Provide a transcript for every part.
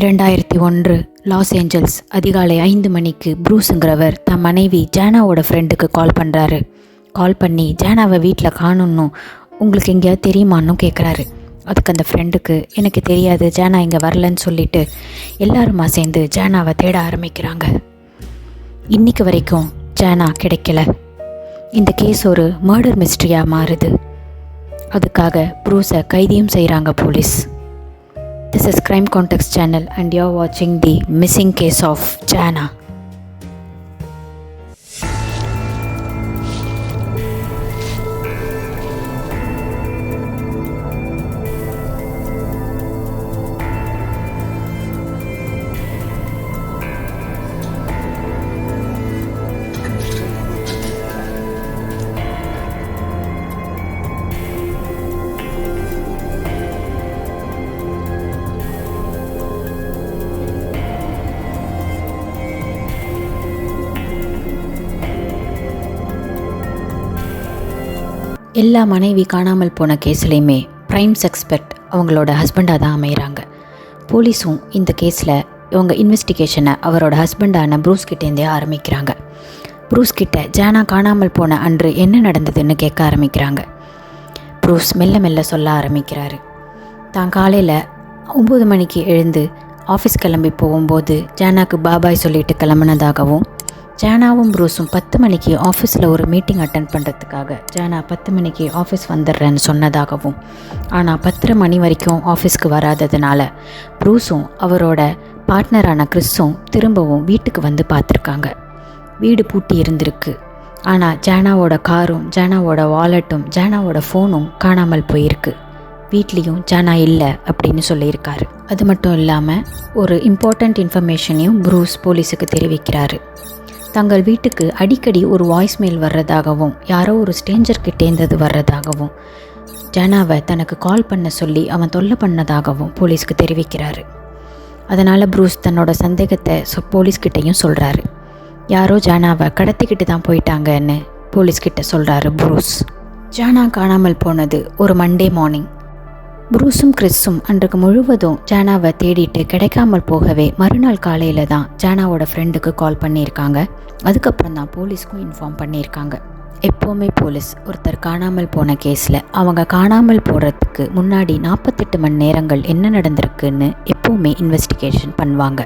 2001 Los Angeles அதிகாலை 5 மணிக்கு ப்ரூஸுங்கிறவர் தன் மனைவி ஜானாவோட ஃப்ரெண்டுக்கு கால் பண்ணுறாரு. கால் பண்ணி ஜானாவை வீட்டில் காணும்னு உங்களுக்கு எங்கேயாவது தெரியுமான்னு கேட்குறாரு. அதுக்கு அந்த ஃப்ரெண்டுக்கு எனக்கு தெரியாது, ஜானா இங்கே வரலன்னு சொல்லிட்டு எல்லாருமா சேர்ந்து ஜானாவை தேட ஆரம்பிக்கிறாங்க. இன்றைக்கு வரைக்கும் ஜானா கிடைக்கல. இந்த கேஸ் ஒரு மர்டர் மிஸ்ட்ரியாக மாறுது. அதுக்காக ப்ரூஸை கைதியும் செய்கிறாங்க police. This is Crime Context channel and you're watching the missing case of Jana. எல்லா மனைவி காணாமல் போன கேஸ்லேயுமே ப்ரைம் சஸ்பெக்ட் அவங்களோட ஹஸ்பண்டாக தான் அமைகிறாங்க. போலீஸும் இந்த கேஸில் இவங்க இன்வெஸ்டிகேஷனை அவரோட ஹஸ்பண்டான ப்ரூஸ் கிட்டேருந்தே ஆரம்பிக்கிறாங்க. ப்ரூஸ் கிட்ட ஜானா காணாமல் போன அன்று என்ன நடந்ததுன்னு கேட்க ஆரம்பிக்கிறாங்க. ப்ரூஸ் மெல்ல மெல்ல சொல்ல ஆரம்பிக்கிறாரு. தான் காலையில் 9 மணிக்கு எழுந்து ஆஃபீஸ் கிளம்பி போகும்போது ஜானாக்கு பாபாய் சொல்லிட்டு கிளம்புனதாகவும், ஜானாவும் ப்ரூஸும் 10 மணிக்கு ஆஃபீஸில் ஒரு மீட்டிங் அட்டன் பண்ணுறதுக்காக ஜானா 10 மணிக்கு ஆஃபீஸ் வந்துடுறேன்னு சொன்னதாகவும், ஆனால் 10:30 மணி வரைக்கும் ஆஃபீஸ்க்கு வராததுனால ப்ரூஸும் அவரோட பார்ட்னரான கிறிஸும் திரும்பவும் வீட்டுக்கு வந்து பார்த்துருக்காங்க. வீடு பூட்டி இருந்திருக்கு. ஆனால் ஜானாவோட காரும் ஜானாவோட வாலெட்டும் ஜானாவோட ஃபோனும் காணாமல் போயிருக்கு. வீட்லேயும் ஜானா இல்லை அப்படின்னு சொல்லியிருக்காரு. அது மட்டும் இல்லாமல் ஒரு இம்பார்ட்டண்ட் இன்ஃபர்மேஷனையும் ப்ரூஸ் போலீஸுக்கு தெரிவிக்கிறாரு. தங்கள் வீட்டுக்கு அடிக்கடி ஒரு வாய்ஸ்மெயில் வர்றதாகவும், யாரோ ஒரு ஸ்ட்ரேஞ்சர்கிட்டேந்தது வர்றதாகவும், ஜானாவை தனக்கு கால் பண்ண சொல்லி அவன் தொல்லை பண்ணதாகவும் போலீஸ்க்கு தெரிவிக்கிறாரு. அதனால் ப்ரூஸ் தன்னோட சந்தேகத்தை போலீஸ்கிட்டையும் சொல்கிறாரு. யாரோ ஜானாவை கடத்திக்கிட்டு தான் போயிட்டாங்கன்னு போலீஸ்கிட்ட சொல்கிறாரு ப்ரூஸ். ஜானா காணாமல் போனது ஒரு மண்டே மார்னிங். ப்ரூஸும் கிறிஸும் அன்றைக்கு முழுவதும் ஜானாவை தேடிட்டு கிடைக்காமல் போகவே மறுநாள் காலையில் தான் ஜானாவோட ஃப்ரெண்டுக்கு கால் பண்ணியிருக்காங்க. அதுக்கப்புறம் தான் போலீஸ்க்கும் இன்ஃபார்ம் பண்ணியிருக்காங்க. எப்போவுமே போலீஸ் ஒருத்தர் காணாமல் போன கேஸில் அவங்க காணாமல் போகிறதுக்கு முன்னாடி 48 மணி நேரங்கள் என்ன நடந்திருக்குன்னு எப்போவுமே இன்வெஸ்டிகேஷன் பண்ணுவாங்க.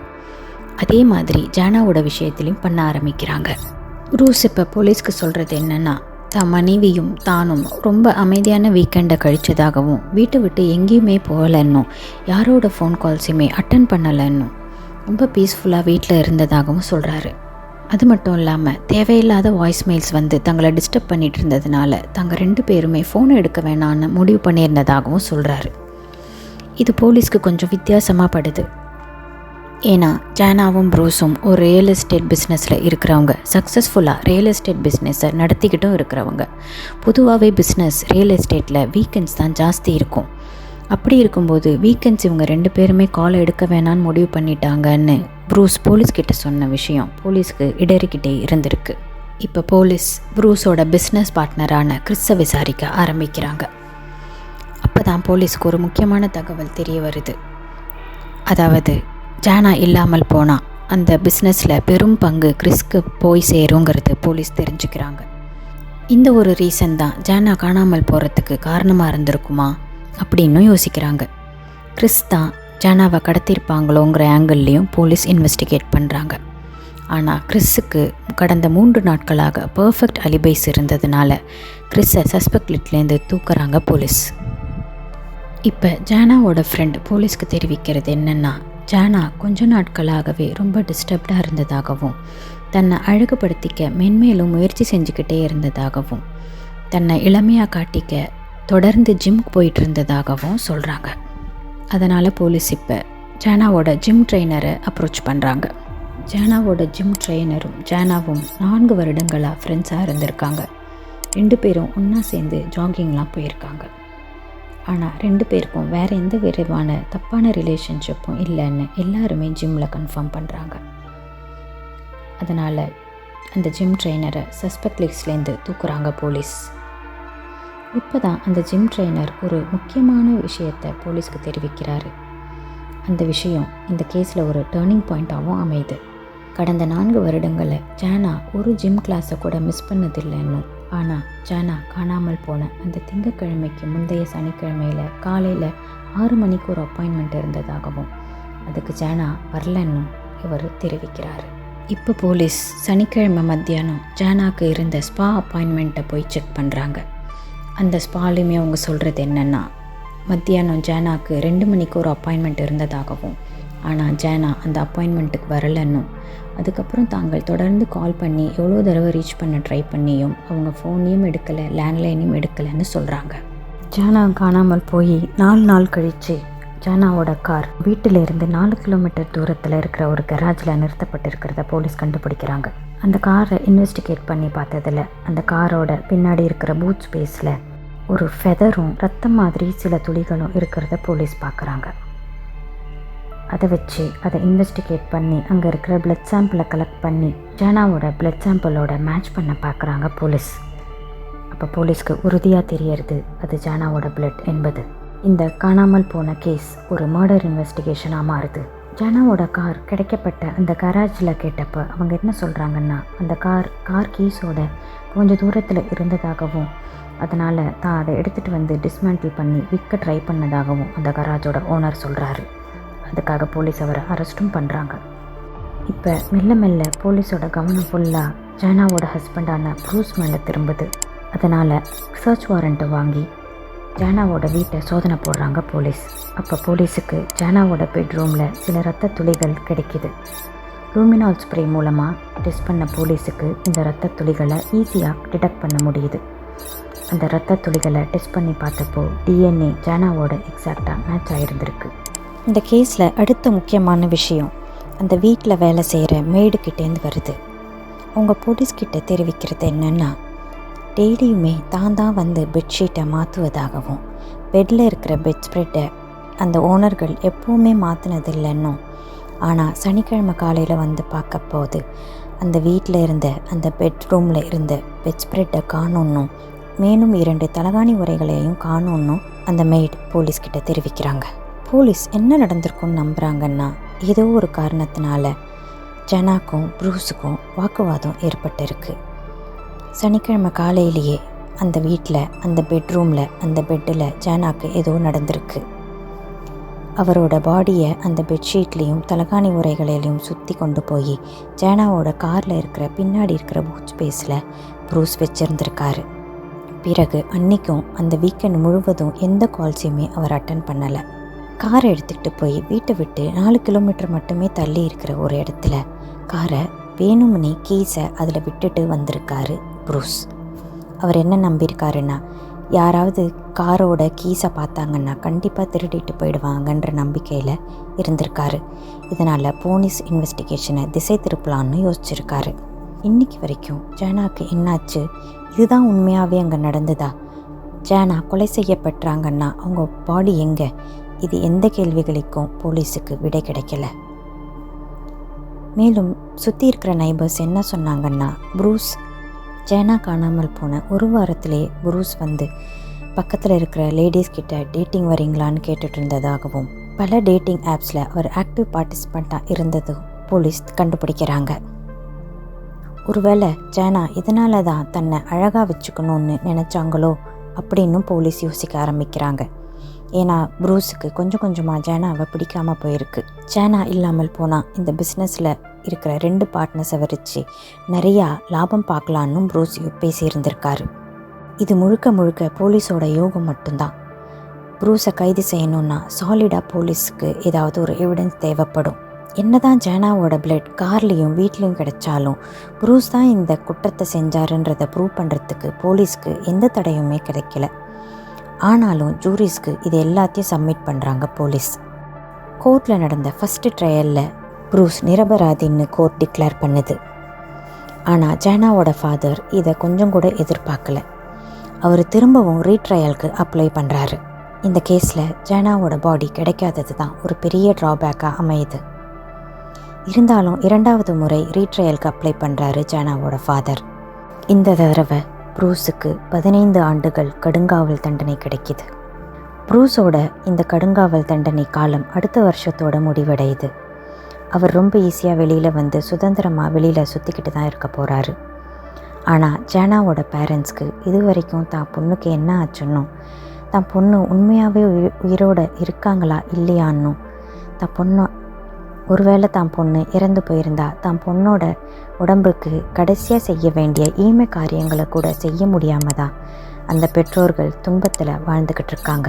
அதே மாதிரி ஜானாவோட விஷயத்துலையும் பண்ண ஆரம்பிக்கிறாங்க. ப்ரூஸ் இப்போ போலீஸ்க்கு சொல்கிறது என்னென்னா, தான் மனைவியும் தானும் ரொம்ப அமைதியான வீக்கெண்டை கழித்ததாகவும், வீட்டை விட்டு எங்கேயுமே போகலன்னும், யாரோட ஃபோன் கால்ஸையுமே அட்டன் பண்ணலைன்னும், ரொம்ப பீஸ்ஃபுல்லாக வீட்டில் இருந்ததாகவும் சொல்கிறாரு. அது மட்டும் இல்லாமல் தேவையில்லாத வாய்ஸ்மெயில்ஸ் வந்து தங்களை டிஸ்டர்ப் பண்ணிகிட்டு இருந்ததுனால தாங்கள் 2 பேருமே ஃபோனை எடுக்க வேணான்னு முடிவு பண்ணியிருந்ததாகவும் சொல்கிறாரு. இது போலீஸ்க்கு கொஞ்சம் வித்தியாசமாக படுது. ஏன்னா ஜானாவும் ப்ரூஸும் ஒரு ரியல் எஸ்டேட் பிஸ்னஸில் இருக்கிறவங்க, சக்ஸஸ்ஃபுல்லாக ரியல் எஸ்டேட் பிஸ்னஸை நடத்திக்கிட்டும் இருக்கிறவங்க. பொதுவாகவே பிஸ்னஸ் ரியல் எஸ்டேட்டில் வீக்கெண்ட்ஸ் தான் ஜாஸ்தி இருக்கும். அப்படி இருக்கும்போது வீக்கெண்ட்ஸ் இவங்க 2 பேருமே காலை எடுக்க வேணான்னு முடிவு பண்ணிட்டாங்கன்னு ப்ரூஸ் போலீஸ்கிட்ட சொன்ன விஷயம் போலீஸ்க்கு இடறிக்கிட்டே இருந்திருக்கு. இப்போ போலீஸ் ப்ரூஸோட பிஸ்னஸ் பார்ட்னரான கிறிஸை விசாரிக்க ஆரம்பிக்கிறாங்க. அப்போ தான் போலீஸ்க்கு ஒரு முக்கியமான தகவல் தெரிய வருது. அதாவது ஜானா இல்லாமல் போனால் அந்த பிஸ்னஸில் பெரும் பங்கு கிறிஸ்க்கு போய் சேருங்கிறது போலீஸ் தெரிஞ்சுக்கிறாங்க. இந்த ஒரு ரீசன் தான் ஜானா காணாமல் போகிறதுக்கு காரணமாக இருந்திருக்குமா அப்படின்னு யோசிக்கிறாங்க. கிறிஸ் தான் ஜானாவை கடத்தியிருப்பாங்களோங்கிற ஆங்கிள்லேயும் போலீஸ் இன்வெஸ்டிகேட் பண்ணுறாங்க. ஆனால் கிறிஸுக்கு கடந்த 3 நாட்களாக பர்ஃபெக்ட் அலிபைஸ் இருந்ததுனால கிறிஸை சஸ்பெக்ட் லிஸ்ட்லேருந்து தூக்குறாங்க போலீஸ். இப்போ ஜானாவோட ஃப்ரெண்ட் போலீஸ்க்கு தெரிவிக்கிறது என்னென்னா, ஜானா கொஞ்ச நாட்களாகவே ரொம்ப டிஸ்டர்ப்டாக இருந்ததாகவும், தன்னை அழகுபடுத்திக்க மென்மேலும் முயற்சி செஞ்சுக்கிட்டே இருந்ததாகவும், தன்னை இளமையாக காட்டிக்க தொடர்ந்து ஜிம்க்கு போயிட்டு இருந்ததாகவும் சொல்கிறாங்க. அதனால் போலீஸ் இப்போ ஜானாவோட ஜிம் ட்ரெயினரை அப்ரோச் பண்ணுறாங்க. ஜானாவோட ஜிம் ட்ரெயினரும் ஜானாவும் 4 வருடங்களாக ஃப்ரெண்ட்ஸாக இருந்திருக்காங்க. 2 பேரும் ஒன்றா சேர்ந்து ஜாகிங்லாம் போயிருக்காங்க. ஆனால் 2 பேருக்கும் வேறு எந்த விதமான தப்பான ரிலேஷன்ஷிப்பும் இல்லைன்னு எல்லாருமே ஜிம்மில் கன்ஃபார்ம் பண்ணுறாங்க. அதனால் அந்த ஜிம் ட்ரெயினரை சஸ்பெக்ட் லிஸ்ட்லேருந்து தூக்குறாங்க போலீஸ். இப்போ தான் அந்த ஜிம் ட்ரெயினர் ஒரு முக்கியமான விஷயத்தை போலீஸ்க்கு தெரிவிக்கிறாரு. அந்த விஷயம் இந்த கேஸில் ஒரு டேர்னிங் பாயிண்ட்டாகவும் அமையுது. கடந்த 4 வருடங்களில் ஜானா ஒரு ஜிம் கிளாஸை கூட மிஸ் பண்ணதில்லைன்னும், ஆனால் ஜானா காணாமல் போன அந்த திங்கட்கிழமைக்கு முந்தைய சனிக்கிழமையில் காலையில் 6 மணிக்கு ஒரு அப்பாயின்மெண்ட் இருந்ததாகவும் அதுக்கு ஜானா வரலன்னும் இவர் தெரிவிக்கிறார். இப்போ போலீஸ் சனிக்கிழமை மத்தியானம் ஜானாக்கு இருந்த ஸ்பா அப்பாயின்மெண்ட்டை போய் செக் பண்ணுறாங்க. அந்த ஸ்பாலையுமே அவங்க சொல்கிறது என்னென்னா, மத்தியானம் ஜானாக்கு 2 மணிக்கு ஒரு அப்பாயின்மெண்ட் இருந்ததாகவும், ஆனால் ஜானா அந்த அப்பாயின்மெண்ட்டுக்கு வரலன்னும், அதுக்கப்புறம் தாங்கள் தொடர்ந்து கால் பண்ணி எவ்வளோ தடவை ரீச் பண்ண ட்ரை பண்ணியும் அவங்க ஃபோனையும் எடுக்கலை, லேண்ட்லைனையும் எடுக்கலைன்னு சொல்கிறாங்க. ஜானா காணாமல் போய் 4 நாள் கழித்து ஜானாவோட கார் வீட்டிலேருந்து 4 கிலோமீட்டர் தூரத்தில் இருக்கிற ஒரு கராஜில் நிறுத்தப்பட்டிருக்கிறத போலீஸ் கண்டுபிடிக்கிறாங்க. அந்த காரை இன்வெஸ்டிகேட் பண்ணி பார்த்ததில் அந்த காரோட பின்னாடி இருக்கிற பூட் ஸ்பேஸில் ஒரு ஃபெதரும் ரத்தம் மாதிரி சில துளிகளும் இருக்கிறத போலீஸ் பார்க்குறாங்க. அதை வச்சு அதை இன்வெஸ்டிகேட் பண்ணி அங்கே இருக்கிற பிளட் சாம்பிளை கலெக்ட் பண்ணி ஜானாவோட பிளட் சாம்பிளோட மேட்ச் பண்ண பார்க்குறாங்க போலீஸ். அப்போ போலீஸ்க்கு உறுதியாக தெரியறது அது ஜானாவோட பிளட் என்பது. இந்த காணாமல் போன கேஸ் ஒரு மர்டர் இன்வெஸ்டிகேஷனாக மாறுது. ஜானாவோட கார் கிடைக்கப்பட்ட அந்த கராஜில் கேட்டப்போ அவங்க என்ன சொல்கிறாங்கன்னா, அந்த கார் கீஸோட கொஞ்சம் தூரத்தில் இருந்ததாகவும், அதனால் தான் அதை எடுத்துகிட்டு வந்து டிஸ்மேண்டில் பண்ணி விற்க ட்ரை பண்ணதாகவும் அந்த கராஜோட ஓனர் சொல்கிறாரு. அதுக்காக போலீஸ் அவரை அரெஸ்ட்டும் பண்ணுறாங்க. இப்போ மெல்ல மெல்ல போலீஸோட கவனம் ஃபுல்லாக ஜானாவோட ஹஸ்பண்டான ப்ரூஸ் மேலே திரும்புது. அதனால் சர்ச் வாரண்ட்டை வாங்கி ஜானாவோட வீட்டை சோதனை போடுறாங்க போலீஸ். அப்போ போலீஸுக்கு ஜானாவோட பெட்ரூமில் சில ரத்த துளிகள் கிடைக்கிது. லூமினால் ஸ்ப்ரே மூலமாக டெஸ்ட் பண்ண போலீஸுக்கு இந்த ரத்த துளிகளை ஈஸியாக டிடெக்ட் பண்ண முடியுது. அந்த ரத்த துளிகளை டெஸ்ட் பண்ணி பார்த்தப்போ டிஎன்ஏ ஜானாவோட எக்ஸாக்டாக மேட்ச் ஆகிருந்திருக்கு. இந்த கேஸில் அடுத்த முக்கியமான விஷயம் அந்த வீட்டில் வேலை செய்கிற மேடுக்கிட்டேருந்து வருது. அவங்க போலீஸ்கிட்ட தெரிவிக்கிறது என்னென்னா, டெய்லியுமே தான் வந்து பெட்ஷீட்டை மாற்றுவதாகவும், பெட்டில் இருக்கிற பெட் ஸ்ப்ரெட்டை அந்த ஓனர்கள் எப்போவுமே மாற்றினதில்லைன்னும், ஆனால் சனிக்கிழமை காலையில் வந்து பார்க்க போது அந்த வீட்டில் இருந்த அந்த பெட்ரூமில் இருந்த பெட் ஸ்ப்ரெட்டை காணோன்னும், மேலும் 2 தலகாணி உரைகளையும் காணோன்னும் அந்த மெய்டு போலீஸ்கிட்ட தெரிவிக்கிறாங்க. போலீஸ் என்ன நடந்திருக்குன்னு நம்புகிறாங்கன்னா, ஏதோ ஒரு காரணத்தினால ஜானாக்கும் ப்ரூஸுக்கும் வாக்குவாதம் ஏற்பட்டிருக்கு. சனிக்கிழமை காலையிலேயே அந்த வீட்டில் அந்த பெட்ரூமில் அந்த பெட்டில் ஜானாக்கு ஏதோ நடந்திருக்கு. அவரோட பாடியை அந்த பெட்ஷீட்லேயும் தலகாணி உரைகளிலையும் சுற்றி கொண்டு போய் ஜானாவோட காரில் இருக்கிற பின்னாடி இருக்கிற பூட் ஸ்பேஸில் ப்ரூஸ் வச்சுருந்துருக்காரு. பிறகு அன்றைக்கும் அந்த வீக்கெண்ட் முழுவதும் எந்த கால்ஸையுமே அவர் அட்டன் பண்ணலை. காரை எடுத்துக்கிட்டு போய் வீட்டை விட்டு 4 கிலோமீட்டர் மட்டுமே தள்ளி இருக்கிற ஒரு இடத்துல காரை வேணும்னே கீஸை அதில் விட்டுட்டு வந்திருக்காரு ப்ரூஸ். அவர் என்ன நம்பியிருக்காருன்னா, யாராவது காரோட கீஸை பார்த்தாங்கன்னா கண்டிப்பாக திருடிட்டு போயிடுவாங்கன்ற நம்பிக்கையில் இருந்திருக்காரு. இதனால் போலீஸ் இன்வெஸ்டிகேஷனை திசை திருப்பலான்னு யோசிச்சிருக்காரு. இன்றைக்கி வரைக்கும் ஜானாக்கு என்னாச்சு, இதுதான் உண்மையாகவே அங்கே நடந்ததா, ஜானா கொலை செய்யப்பட்டாங்கன்னா அவங்க பாடி எங்கே, இது எந்த கேள்விகளுக்கும் போலீஸுக்கு விடை கிடைக்கல. மேலும் சுற்றி இருக்கிற நைபர்ஸ் என்ன சொன்னாங்கன்னா, ப்ரூஸ் ஜானா காணாமல் போன ஒரு வாரத்திலே ப்ரூஸ் வந்து பக்கத்தில் இருக்கிற லேடிஸ் கிட்ட டேட்டிங் வரீங்களான்னு கேட்டுட்டு இருந்ததாகவும், பல டேட்டிங் ஆப்ஸில் அவர் ஆக்டிவ் பார்ட்டிசிபெண்ட்டாக இருந்ததும் போலீஸ் கண்டுபிடிக்கிறாங்க. ஒருவேளை ஜானா இதனால தான் தன்னை அழகாக வச்சுக்கணும்னு நினச்சாங்களோ அப்படின்னு போலீஸ் யோசிக்க ஆரம்பிக்கிறாங்க. ஏன்னா ப்ரூஸுக்கு கொஞ்சம் கொஞ்சமாக ஜானாவை பிடிக்காமல் போயிருக்கு. ஜானா இல்லாமல் போனால் இந்த பிஸ்னஸில் இருக்கிற 2 பார்ட்னர்ஸை வச்சு நிறையா லாபம் பார்க்கலான்னு ப்ரூஸ் பேசியிருந்திருக்காரு. இது முழுக்க முழுக்க போலீஸோட யோகம் மட்டும்தான். ப்ரூஸை கைது செய்யணுன்னா சாலிடாக போலீஸுக்கு ஏதாவது ஒரு எவிடன்ஸ் தேவைப்படும். என்னதான் ஜானாவோட பிளட் கார்லேயும் வீட்லேயும் கிடைச்சாலும் ப்ரூஸ் தான் இந்த குற்றத்தை செஞ்சாருன்றதை ப்ரூவ் பண்ணுறதுக்கு போலீஸ்க்கு எந்த தடையுமே கிடைக்கல. ஆனாலும் ஜூரிஸ்க்கு இது எல்லாத்தையும் சப்மிட் பண்ணுறாங்க போலீஸ். கோர்ட்டில் நடந்த ஃபஸ்ட்டு ட்ரையலில் ப்ரூஸ் நிரபராதின்னு கோர்ட் டிக்ளேர் பண்ணுது. ஆனால் ஜானாவோட ஃபாதர் இதை கொஞ்சம் கூட எதிர்பார்க்கல. அவர் திரும்பவும் ரீட்ரையலுக்கு அப்ளை பண்ணுறாரு. இந்த கேஸில் ஜானாவோட பாடி கிடைக்காதது தான் ஒரு பெரிய ட்ராபேக்காக அமையுது. இருந்தாலும் 2வது முறை ரீட்ரையலுக்கு அப்ளை பண்ணுறாரு ஜானாவோட ஃபாதர். இந்த தடவை ப்ரூஸுக்கு 15 ஆண்டுகள் கடுங்காவல் தண்டனை கிடைக்கிது. ப்ரூஸோட இந்த கடுங்காவல் தண்டனை காலம் அடுத்த வருஷத்தோட முடிவடையுது. அவர் ரொம்ப ஈஸியாக வெளியில் வந்து சுதந்திரமாக வெளியில் சுற்றிக்கிட்டு தான் இருக்க போகிறாரு. ஆனால் ஜானாவோட பேரண்ட்ஸ்க்கு இது வரைக்கும் தான் பொண்ணுக்கு என்ன ஆச்சுன்னோ, தான் பொண்ணு உண்மையாகவே உயிரோடு இருக்காங்களா இல்லையான்னும், தான் பொண்ணு ஒருவேளை தான் பொண்ணு இறந்து போயிருந்தா தான் பொண்ணோட உடம்புக்கு கடைசியாக செய்ய வேண்டிய ஈமை காரியங்களை கூட செய்ய முடியாமல் தான் அந்த பெற்றோர்கள் துன்பத்தில் வாழ்ந்துக்கிட்டு இருக்காங்க.